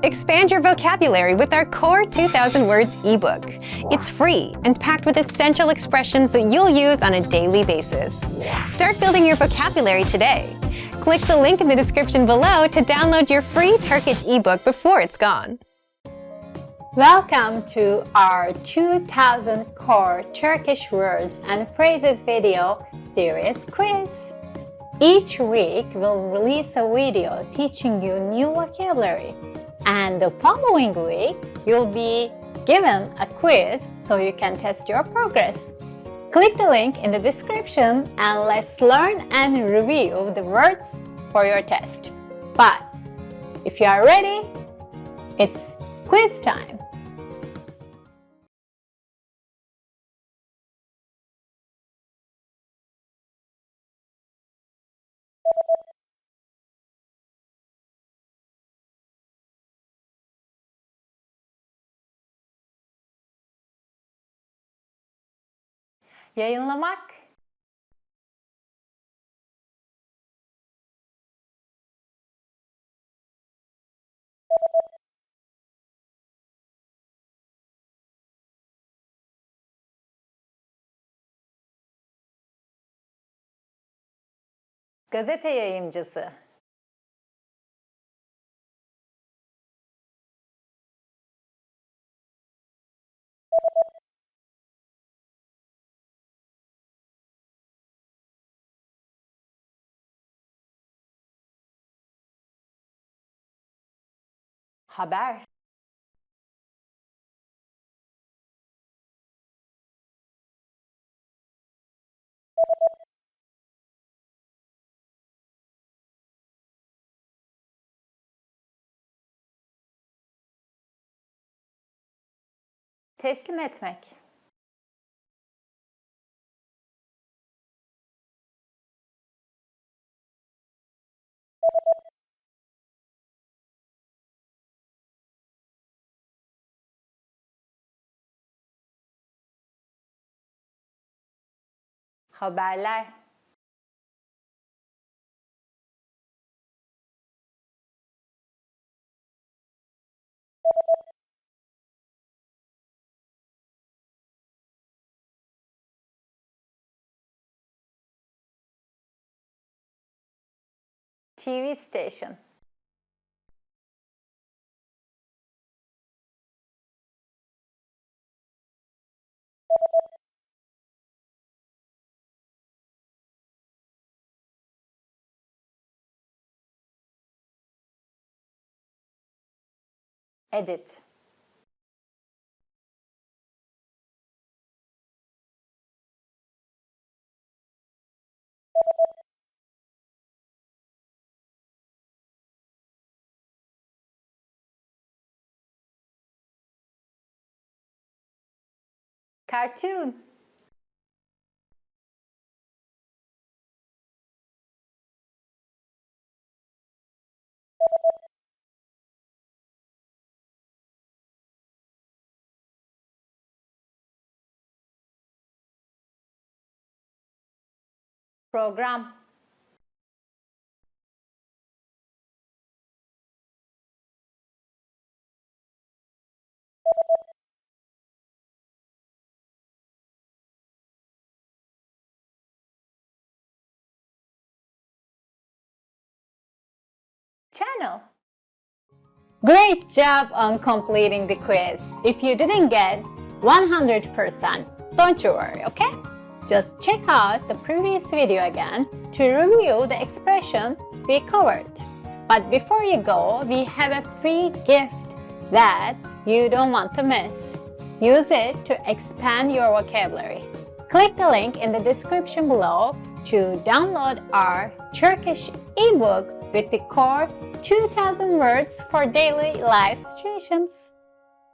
Expand your vocabulary with our Core 2000 Words ebook. It's free and packed with essential expressions that you'll use on a daily basis. Start building your vocabulary today. Click the link in the description below to download your free Turkish ebook before it's gone. Welcome to our 2000 Core Turkish Words and Phrases video series quiz. Each week we'll release a video teaching you new vocabulary, and the following week you'll be given a quiz so you can test your progress. Click the link in the description and let's learn and review the words for your test. But if you are ready, it's quiz time. Yayınlamak, gazete yayımcısı, haber, teslim etmek, haberler, TV station, edit, cartoon, program, channel. Great job on completing the quiz. If you didn't get 100%, don't you worry, okay? Just check out the previous video again to review the expression we covered. But before you go, we have a free gift that you don't want to miss. Use it to expand your vocabulary. Click the link in the description below to download our Turkish ebook with the core 2000 words for daily life situations.